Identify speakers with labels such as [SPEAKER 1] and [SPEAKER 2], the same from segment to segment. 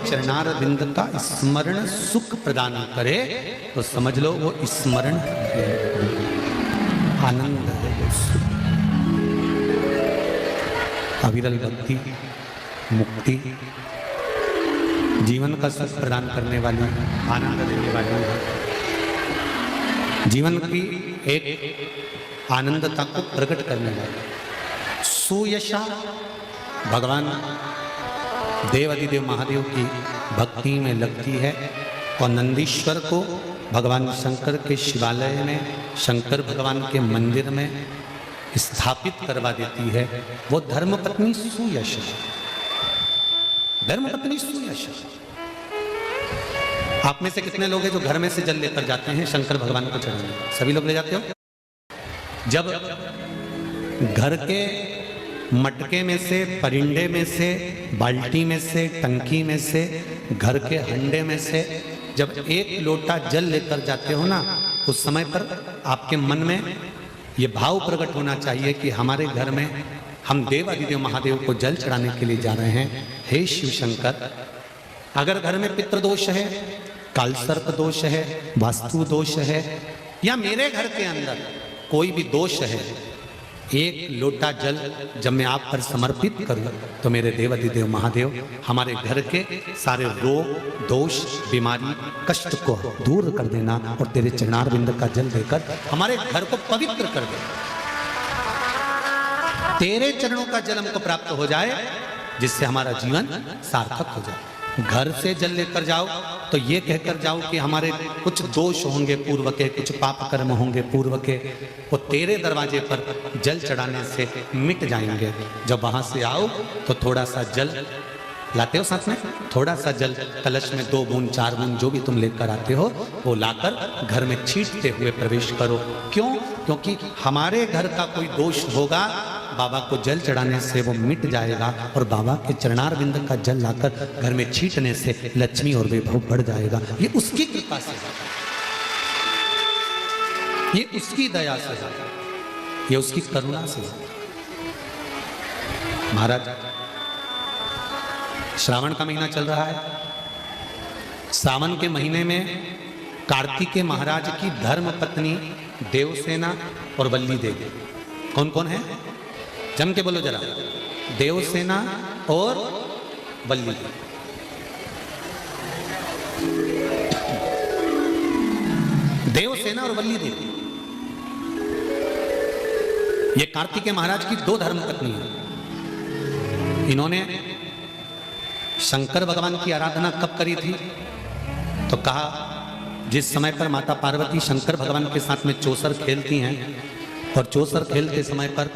[SPEAKER 1] चरणार बिंद का स्मरण सुख प्रदान करे तो समझ लो वो स्मरण आनंद है, सुख, अविरल भक्ति, मुक्ति, जीवन का सुख प्रदान करने वाली, आनंद देने वाली, जीवन की एक आनंदता को प्रकट करने वाली सुयशा भगवान देवादिदेव महादेव की भक्ति में लगती है और नंदीश्वर को भगवान शंकर के शिवालय में, शंकर भगवान के मंदिर में स्थापित करवा देती है। वो धर्मपत्नी सुयशा, धर्मपत्नी सुयशा। आप में से कितने लोग हैं जो घर में से जल लेकर जाते हैं शंकर भगवान को चढ़ाने? सभी लोग ले जाते हो? जब घर के मटके में से, परिंडे में से, बाल्टी में से, टंकी में से, घर के हंडे में से जब एक लोटा जल लेकर जाते हो ना, उस समय पर आपके मन में ये भाव प्रकट होना चाहिए कि हमारे घर में हम देवादिदेव महादेव को जल चढ़ाने के लिए जा रहे हैं। हे शिव शंकर, अगर घर में पितृदोष है, कालसर्प दोष है, वास्तु दोष है, या मेरे घर के अंदर कोई भी दोष है, एक लोटा जल जब मैं आप पर समर्पित करूं तो मेरे देवादिदेव महादेव हमारे घर के सारे रोग, दोष, बीमारी, कष्ट को दूर कर देना और तेरे चरणारविंद का जल देकर हमारे घर को पवित्र कर दे। तेरे चरणों का जल हमको प्राप्त हो जाए जिससे हमारा जीवन सार्थक हो जाए। घर से जल लेकर जाओ तो ये कहकर जाओ कि हमारे कुछ दोष होंगे पूर्व के, कुछ पाप कर्म होंगे पूर्व के, वो तेरे दरवाजे पर जल चढ़ाने से मिट जाएंगे। जब वहां से आओ तो थोड़ा सा जल लाते हो साथ में, थोड़ा सा जल कलश में 2 बूंद 4 बूंद जो भी तुम लेकर आते हो वो लाकर घर में छींटते हुए प्रवेश करो। क्यों? क्योंकि हमारे घर का कोई दोष होगा, बाबा को जल चढ़ाने से वो मिट जाएगा और बाबा के चरणारविंद का जल लाकर घर में छींटने से लक्ष्मी और वैभव बढ़ जाएगा। ये उसकी कृपा से, ये उसकी दया से, ये उसकी करुणा से। महाराज, श्रावण का महीना चल रहा है। सावन के महीने में कार्तिकेय महाराज की धर्म पत्नी देवसेना और वल्ली देवी, कौन कौन है? जम के बोलो जरा। देवसेना और वल्ली। देवसेना और वल्ली देवी, ये कार्तिकेय महाराज की 2 धर्म पत्नी है। इन्होंने शंकर भगवान की आराधना कब करी थी? तो कहा जिस समय पर माता पार्वती शंकर भगवान के साथ में चौसर खेलती हैं और चौसर खेलते समय पर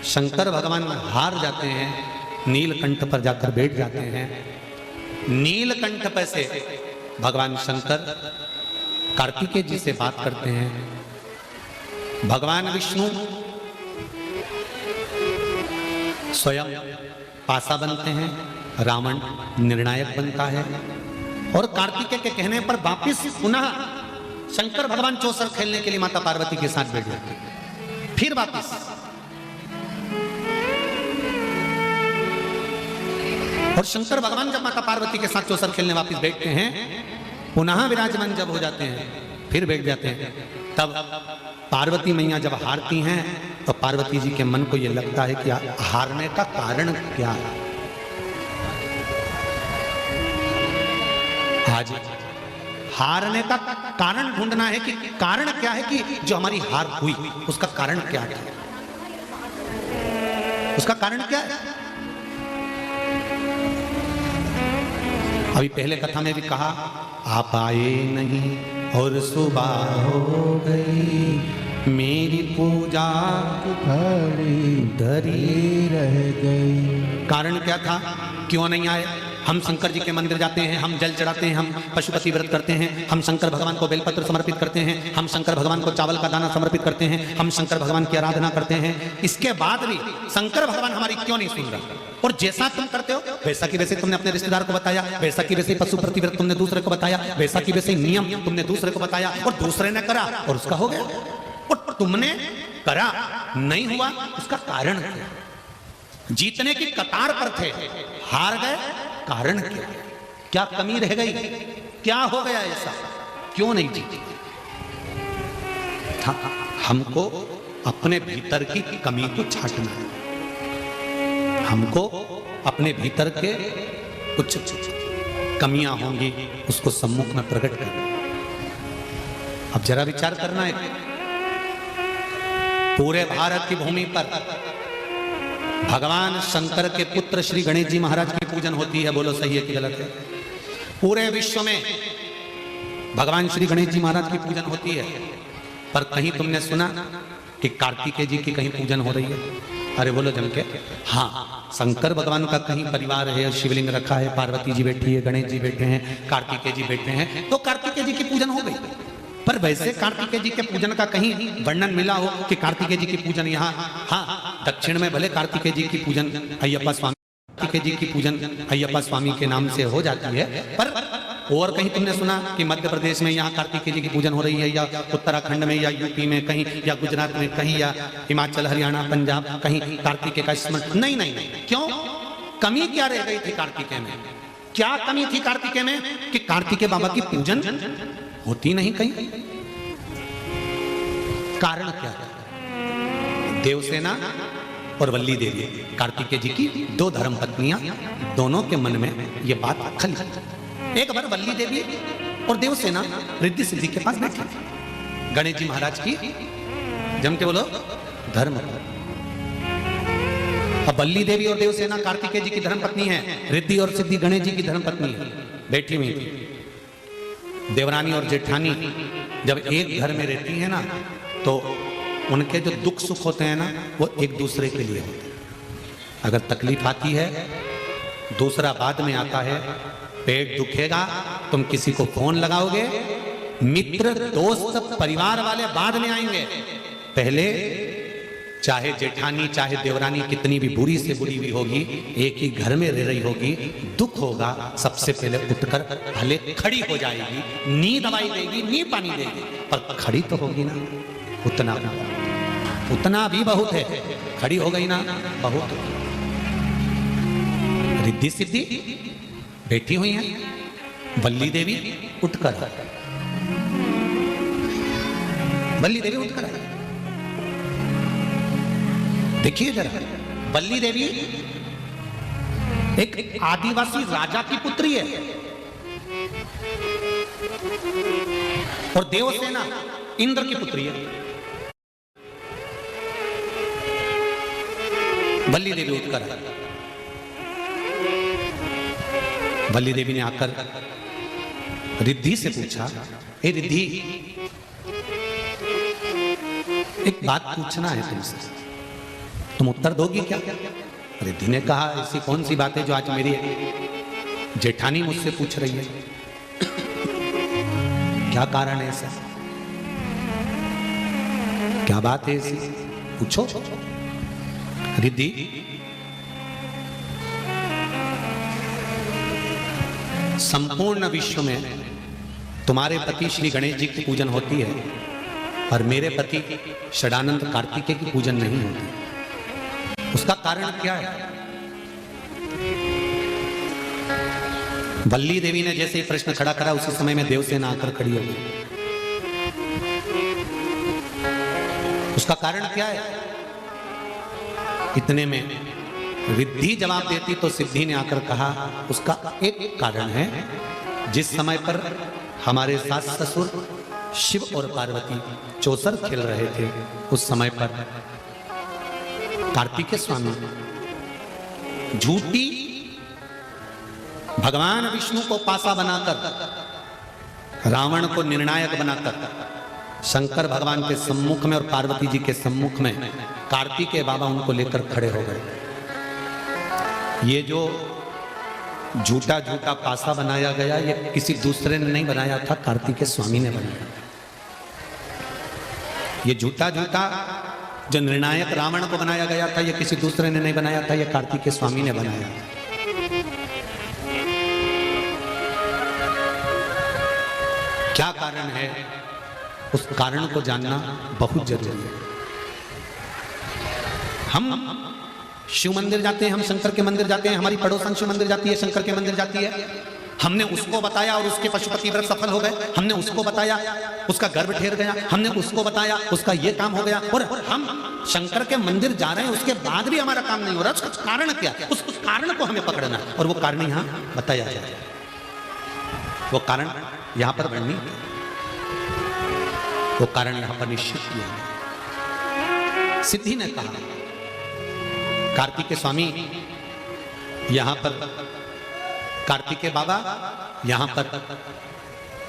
[SPEAKER 1] शंकर भगवान हार जाते हैं, नीलकंठ पर जाकर बैठ जाते हैं। नीलकंठ पर से भगवान शंकर कार्तिकेय जी से बात करते हैं। भगवान विष्णु स्वयं पासा बनते हैं, रावण निर्णायक बनता है और कार्तिकेय के कहने पर वापिस पुनः शंकर भगवान चौसर खेलने के लिए माता पार्वती के साथ बैठ जाते हैं। फिर वापिस और शंकर भगवान जब माता पार्वती के साथ चौसर खेलने वापिस बैठते हैं, पुनः विराजमान जब हो जाते हैं, फिर बैठ जाते हैं। तब पार्वती मैया जब हारती हैं तो पार्वती जी के मन को यह लगता है कि हारने का कारण क्या है। आज हारने का कारण ढूंढना है कि कारण क्या है कि जो हमारी हार हुई उसका कारण क्या है, उसका कारण क्या है। अभी पहले कथा में भी कहा, आप आए नहीं और सुबह हो गई, मेरी पूजा धरी रह गई। कारण क्या था, क्यों नहीं आए? हम शंकर जी के मंदिर जाते हैं, हम जल चढ़ाते हैं, हम पशुपति व्रत करते हैं, हम शंकर भगवान को बेलपत्र समर्पित करते हैं, हम शंकर भगवान को चावल का दाना समर्पित करते हैं, हम शंकर भगवान की आराधना करते हैं। इसके बाद भी शंकर भगवान हमारी क्यों नहीं सुन रहा? और जैसा तुम करते हो वैसा की वैसे तुमने अपने रिश्तेदार को बताया, वैसा की वैसे पशु प्रतिव्रत तुमने दूसरे को बताया, वैसा की वैसे नियम तुमने दूसरे को बताया और दूसरे ने करा और उसका हो गया। और तुमने करा नहीं हुआ, उसका कारण क्या? जीतने की कतार पर थे, हार गए, कारण क्या? क्या कमी रह गई, क्या हो गया ऐसा, क्यों नहीं जीती? हमको अपने भीतर की कमी को छांटना है, हमको अपने भीतर के कुछ कमियां होंगी उसको सम्मुख में प्रकट करना। अब जरा विचार करना है, पूरे भारत की भूमि पर भगवान शंकर के पुत्र श्री गणेश जी महाराज की पूजन होती है, बोलो सही है कि गलत है? पूरे विश्व में भगवान श्री गणेश जी महाराज की पूजन होती है, पर कहीं तुमने सुना कि कार्तिकेय जी की कहीं पूजन हो रही है? अरे बोलो जम के। हाँ, शंकर भगवान का कहीं परिवार है, शिवलिंग रखा है, पार्वती जी बैठी है, गणेश जी बैठे हैं, कार्तिकेय जी बैठे हैं, तो कार्तिकेय जी की पूजन हो गई। पर वैसे कार्तिकेय जी के पूजन का कहीं वर्णन मिला हो कि कार्तिकेय जी की पूजन यहाँ, हाँ दक्षिण में भले कार्तिकेय जी की पूजन अय्यप्पा स्वामी, कार्तिकेय जी की पूजन अय्यप्पा स्वामी के नाम से हो जाती है, पर और कहीं तुमने सुना कि मध्य प्रदेश में यहाँ कार्तिकेय जी की पूजन हो रही है, या उत्तराखंड में, या यूपी में कहीं, या गुजरात में कहीं, या हिमाचल हरियाणा पंजाब कहीं कार्तिकेय का स्मरण? नहीं नहीं नहीं। क्यों? कमी क्या रह गई थी कार्तिकेय में? क्या कमी थी कार्तिकेय में कि कार्तिकेय बाबा की पूजन होती नहीं कहीं? कारण क्या है? देवसेना और वल्ली देवी, कार्तिकेय जी की दो धर्म पत्नियां, दोनों के मन में यह बात खली। एक बार वल्ली देवी और देवसेना रिद्धि सिद्धि के पास बैठी, गणेश जी महाराज की जम के बोलो धर्म। अब वल्ली देवी और देवसेना कार्तिकेय जी की धर्म पत्नी है, रिद्धि और सिद्धि गणेश जी की धर्म पत्नी है, बैठी हुई थी। देवरानी और जेठानी जब एक घर में रहती है ना, तो उनके जो दुख सुख होते हैं ना, वो एक दूसरे के लिए होते हैं। अगर तकलीफ आती है, दूसरा बाद में आता है। पेट दुखेगा, तुम किसी को फोन लगाओगे, मित्र दोस्त परिवार वाले बाद में आएंगे। पहले चाहे जेठानी चाहे देवरानी कितनी भी बुरी से बुरी भी होगी, एक ही घर में रह रही होगी, दुख होगा, सबसे पहले उठकर भले खड़ी हो जाएगी, नी दवाई देगी, नी पानी देगी, पर खड़ी तो होगी ना। उतना भी बहुत है, खड़ी हो गई ना बहुत। रिद्धि सिद्धि बैठी हुई हैं, वल्ली देवी उठकर, वल्ली देवी उठकर आई। देखिए जरा, वल्ली देवी एक आदिवासी राजा की पुत्री है, और देवसेना इंद्र की पुत्री है। वल्ली देवी उठकर आई। वल्ली देवी ने आकर रिद्धि से पूछा, हे रिद्धि, एक बात पूछना है तुमसे, तुम उत्तर दोगी क्या? रिद्धि ने कहा, ऐसी कौन सी बात है जो आज मेरी जेठानी मुझसे पूछ रही है? क्या कारण है ऐसा? क्या बात है ऐसी? पूछो। रिद्धि, संपूर्ण विश्व में तुम्हारे पति श्री गणेश जी की पूजन होती है, और मेरे पति षडानंद कार्तिकेय की पूजन नहीं होती। उसका कारण क्या है? वल्ली देवी ने जैसे ही प्रश्न खड़ा करा, उसी समय में देवसेना आकर खड़ी हो गई। उसका कारण क्या है? इतने में रिद्धि जवाब देती तो सिद्धि ने आकर कहा, उसका एक कारण है, जिस समय पर हमारे सास ससुर शिव और पार्वती चौसर खेल रहे थे, उस समय पर कार्तिकेय स्वामी झूठी भगवान विष्णु को पासा बनाकर, रावण को निर्णायक बनाकर शंकर भगवान के सम्मुख में और पार्वती जी के सम्मुख में कार्तिकेय बाबा उनको लेकर खड़े हो गए। ये जो झूठा झूठा पासा बनाया गया, ये किसी दूसरे ने नहीं बनाया था, कार्तिकेय स्वामी ने बनाया। ये झूठा झूठा जो निर्णायक रावण को बनाया गया था, ये किसी दूसरे ने नहीं बनाया था, ये कार्तिकेय स्वामी ने बनाया। क्या कारण है, उस कारण को जानना बहुत जरूरी है। हम शिव मंदिर जाते हैं, हम शंकर के मंदिर जाते हैं, हमारी पड़ोसन शिव मंदिर जाती है, शंकर के मंदिर जाती है, हमने उसको बताया और उसके पशुपति व्रत सफल हो गए, हमने उसको बताया उसका गर्भ ठहर गया, हमने उसको बताया उसका ये काम हो गया, और हम शंकर के मंदिर जा रहे हैं उसके बाद भी हमारा काम नहीं हो रहा। उसका कारण क्या? उस कारण को हमें पकड़ना है, और वो कारण यहां बताया जाए। वो कारण यहां पर वर्णित, वो कारण यहां पर निश्चित किया है। सिद्धि ने कहा, कार्तिकेय स्वामी यहां पर, कार्तिकेय बाबा यहां पर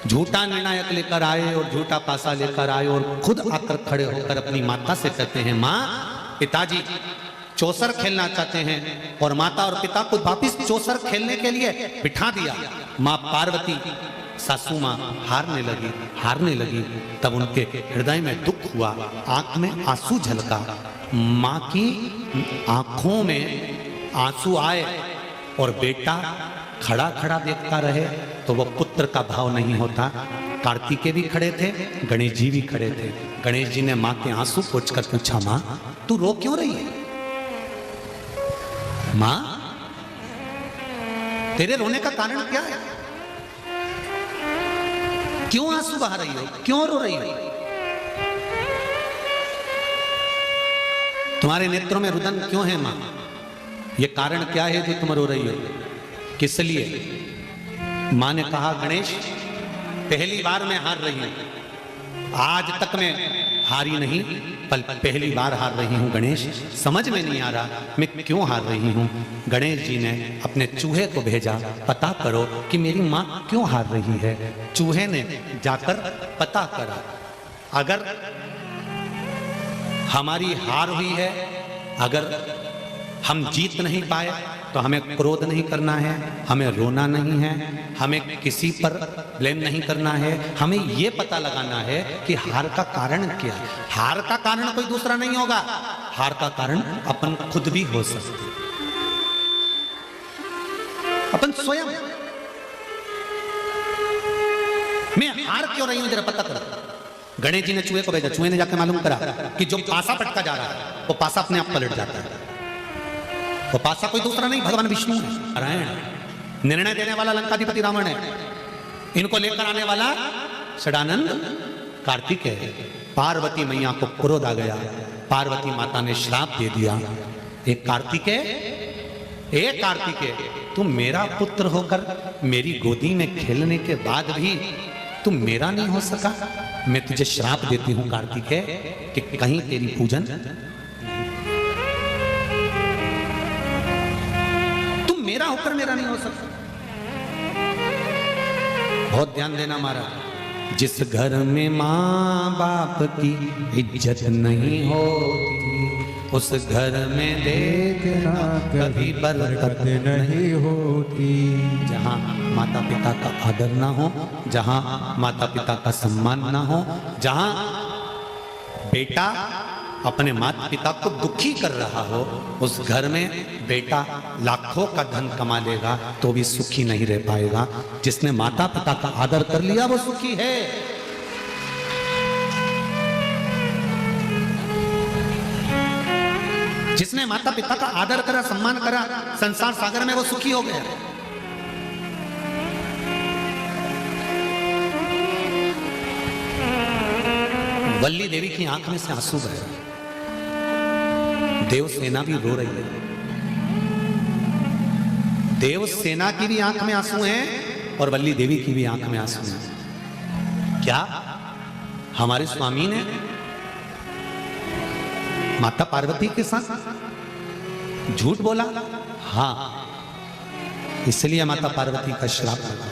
[SPEAKER 1] झूठा निर्णायक लेकर आए और झूठा पासा लेकर आए और खुद आकर खड़े होकर अपनी माता से कहते हैं, मां पिताजी चौसर खेलना चाहते हैं, और माता और पिता को वापिस चौसर खेलने के लिए बिठा दिया। मां पार्वती सासू मां हारने लगी। तब उनके हृदय में दुख हुआ, आंख में आंसू झलका। मां की आंखों में आंसू आए और बेटा खड़ा खड़ा देखता रहे तो वो पुत्र का भाव नहीं होता। कार्तिकेय भी खड़े थे, गणेश जी भी खड़े थे। गणेश जी ने मां के आंसू पोंछकर पूछा, मां तू रो क्यों रही है? मां तेरे रोने का कारण क्या है? क्यों आंसू बहा रही हो? क्यों रो रही हो? तुम्हारे नेत्रों में रुदन क्यों है मां? ये कारण क्या है जो तुम रो रही हो? किस लिए? मां ने कहा, गणेश पहली बार मैं हार रही हूं, आज तक मैं हारी नहीं, पहली बार हार रही हूं गणेश। समझ में नहीं आ रहा मैं क्यों हार रही हूं। गणेश जी ने अपने चूहे को भेजा, पता करो कि मेरी मां क्यों हार रही है। चूहे ने जाकर पता करा, अगर हमारी हार हुई है, अगर हम जीत नहीं पाए तो हमें क्रोध नहीं करना है, हमें रोना नहीं है, हमें किसी पर ब्लेम नहीं करना है। हमें यह पता लगाना है कि हार का कारण क्या है। हार का कारण कोई दूसरा नहीं होगा, हार का कारण अपन खुद भी हो सकते, अपन स्वयं। मैं हार क्यों रही हूं जरा पता करो। गणेश जी ने चूहे को भेजा, चूहे ने जाकर मालूम करा कि जो पासा पटका जा रहा है वो पासा अपने आप पलट जाता है। वो पासा कोई दूसरा नहीं, भगवान विष्णु है, नारायण। निर्णय देने वाला लंकाधिपति रावण है, इनको लेकर आने वाला षडानंद कार्तिकेय है। पार्वती मैया को क्रोध आ गया, पार्वती माता ने श्राप दे दिया, एक कार्तिकेय तुम मेरा पुत्र होकर मेरी गोदी में खेलने के बाद भी तुम मेरा नहीं हो सका। मैं तुझे श्राप देती हूं कार्तिकेय कि कहीं तेरी पूजन, मेरा होकर मेरा नहीं हो सकता। बहुत ध्यान देना महाराज, जिस घर में मां बाप की इज्जत नहीं होती, उस घर में देखना कभी बरकत नहीं होती। जहां माता पिता का आदर ना हो, जहां माता पिता का सम्मान ना हो, जहां बेटा अपने माता पिता को दुखी कर रहा हो, उस घर में बेटा लाखों का धन कमा लेगा तो भी सुखी नहीं रह पाएगा। जिसने माता पिता का आदर कर लिया वो सुखी है। जिसने माता पिता का आदर करा, सम्मान करा, संसार सागर में वो सुखी हो गया। वल्ली देवी की आंख में से आंसू बह रहे, देव सेना भी रो रही है। देव सेना की भी आंख में आंसू हैं और वल्ली देवी की भी आंख में आंसू हैं। क्या हमारे स्वामी ने माता पार्वती के साथ झूठ बोला? हाँ, इसलिए माता पार्वती का श्राप लगा।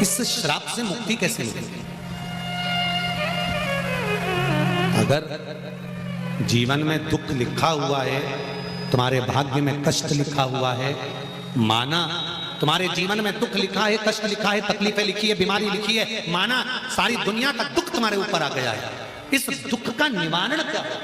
[SPEAKER 1] इस श्राप से मुक्ति कैसे मिलेगी? अगर जीवन में दुख लिखा हुआ है, तुम्हारे भाग्य में कष्ट लिखा हुआ है, माना तुम्हारे जीवन में दुख लिखा है, कष्ट लिखा है, तकलीफें लिखी है, बीमारी लिखी है, माना सारी दुनिया का दुख तुम्हारे ऊपर आ गया है, इस दुख का निवारण क्या है?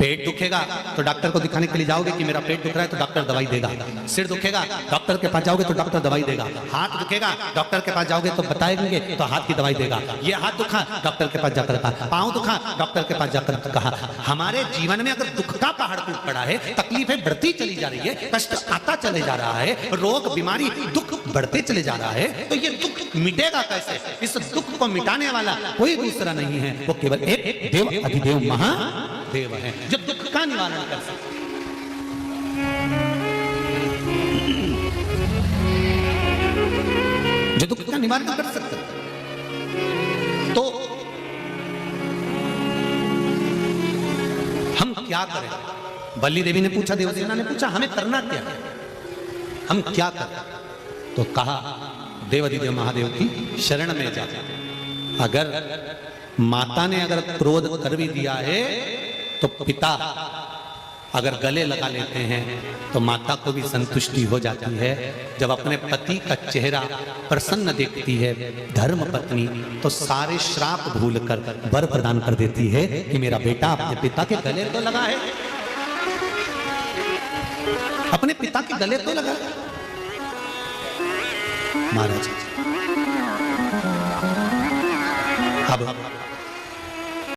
[SPEAKER 1] पेट दुखेगा तो डॉक्टर को दिखाने के लिए जाओगे कि मेरा पेट दुख रहा है, तो डॉक्टर दवाई देगा। सिर दुखेगा डॉक्टर के पास जाओगे तो डॉक्टर दवाई देगा। हाथ दुखेगा डॉक्टर के पास जाओगे तो बताएंगे तो हाथ की दवाई देगा। ये हाथ दुखा डॉक्टर के पास जाकर कहा, पांव दुखा डॉक्टर के पास जाकर कहा। हमारे जीवन में अगर दुख का पहाड़ टूट पड़ा है, तकलीफें बढ़ती चली जा रही है, कष्ट आता चले जा रहा है, रोग बीमारी दुख बढ़ते चले जा रहा है, तो ये दुख मिटेगा कैसे? इस दुख को मिटाने वाला कोई दूसरा नहीं है, वो केवल एक देव अधिदेव महादेव है जो दुख का निवारण कर सकते। जो दुख का निवारण कर सकते। तो हम क्या करें? बल्ली देवी ने पूछा, देवसेना ने पूछा, हमें करना क्या है, हम क्या करें? तो कहा देवाधिदेव महादेव की शरण में जा। अगर माता ने अगर क्रोध कर भी दिया है तो पिता अगर गले लगा लेते हैं तो माता को भी संतुष्टि हो जाती है। जब अपने पति का चेहरा प्रसन्न देखती है धर्म पत्नी, तो सारे श्राप भूलकर वर प्रदान कर देती है कि मेरा बेटा अपने पिता के गले तो लगा है, अपने पिता के गले तो लगा। महाराज अब